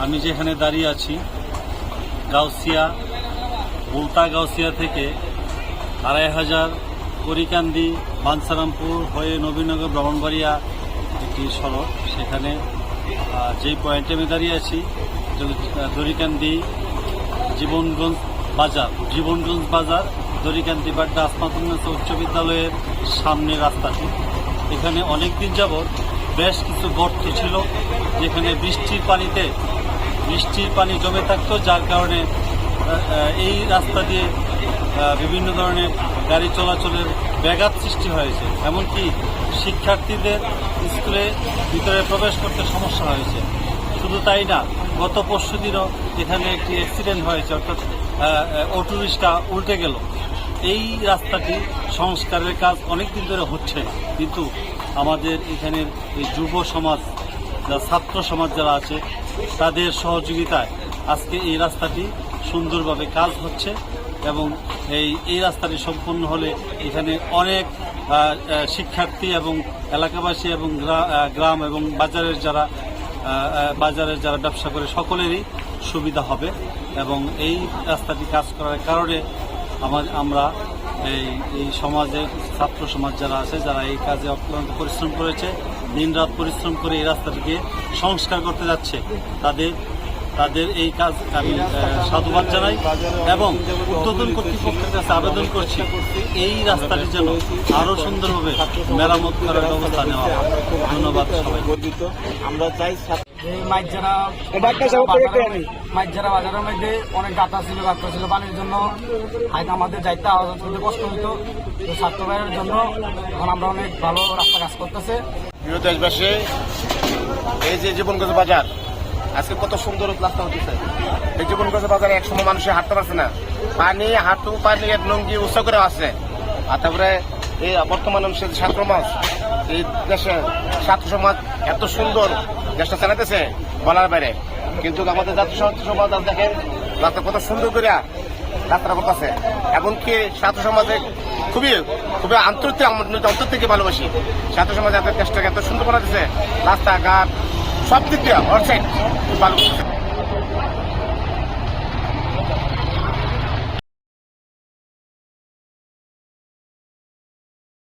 আমি যেখানে দাঁড়িয়ে আছি গাউসিয়া বুলতা গাউসিয়া থেকে ২৫০০ করিকান্দি বাঞ্ছারামপুর হয়ে নবীনগর ব্রাহ্মণবাড়িয়া একটি সড়ক। সেখানে যেই পয়েন্টে আমি দাঁড়িয়ে আছি দড়িকান্দি জীবনগঞ্জ বাজার দড়িকান্দি বাড্ডা আসমাতুন্নেছা উচ্চ বিদ্যালয়ের সামনে রাস্তাটি। এখানে অনেক দিন যাবৎ বেশ কিছু গর্ত ছিল, যেখানে বৃষ্টির পানি জমে থাকতো, যার কারণে এই রাস্তা দিয়ে বিভিন্ন ধরনের গাড়ি চলাচলের ব্যাঘাত সৃষ্টি হয়েছে। এমনকি শিক্ষার্থীদের স্কুলে ভিতরে প্রবেশ করতে সমস্যা হয়েছে। শুধু তাই না, গত পরশুদিনও এখানে একটি অ্যাক্সিডেন্ট হয়েছে, অর্থাৎ অটোরিক্সা উল্টে গেল। এই রাস্তাটি সংস্কারের কাজ অনেক দিন ধরে হচ্ছে না, কিন্তু আমাদের এখানের এই যুব সমাজ, ছাত্র সমাজ যারা আছে, তাদের সহযোগিতায় আজকে এই রাস্তাটি সুন্দরভাবে কাজ হচ্ছে। এবং এই রাস্তাটি সম্পূর্ণ হলে এখানে অনেক শিক্ষার্থী এবং এলাকাবাসী এবং গ্রাম এবং বাজারের যারা ব্যবসা করে সকলেরই সুবিধা হবে। এবং এই রাস্তাটি কাজ করার কারণে আমরা এই সমাজে ছাত্র সমাজ যারা আছে, যারা এই কাজে অক্লান্ত পরিশ্রম করেছে, দিনরাত পরিশ্রম করে এই রাস্তাটিকে সংস্কার করতে যাচ্ছে, তাদের এই কাজ আমি সাধুবাদ জানাই এবং ঊর্ধ্বতন কর্তৃপক্ষের কাছে আবেদন করছি এই রাস্তাটি যেন আরও সুন্দরভাবে মেরামত করার ব্যবস্থা নেওয়া হয়। ধন্যবাদ সবাই। আমরা চাই এই মাইজরা বাজারের মধ্যে অনেক গাঁথা ছিল পানির জন্য হয়তো আমাদের যাইতে আওয়াজ করতে কষ্ট হইতো। তো ছাত্র ভাইয়ের জন্য এখন আমরা অনেক ভালো রাস্তা কাজ করতেছে। প্রিয় দেশবাসী, এই যে জীবনগঞ্জ বাজার আজকে কত সুন্দর রাস্তা হচ্ছে। এই জীবনগঞ্জ বাজারে একসময় মানুষের হাঁটতে পারছে না, হাঁটু পানি লঙ্গি উৎসব করে আসছে। আর তারপরে এই বর্তমান ছাত্র সমাজ, এই দেশের ছাত্র সমাজ এত সুন্দর দেশটা চালাতেছে বলার বাইরে। কিন্তু আমাদের জাতীয় ছাত্র সমাজ দেখেন রাস্তা কত সুন্দর করে রাস্তাটা করতেছে। এমনকি ছাত্র সমাজে খুবই অন্তর থেকে ভালোবাসি ছাত্র সমাজ এত দেশটাকে এত সুন্দর করা দিচ্ছে, রাস্তাঘাট সব দিক দিয়ে ভালো।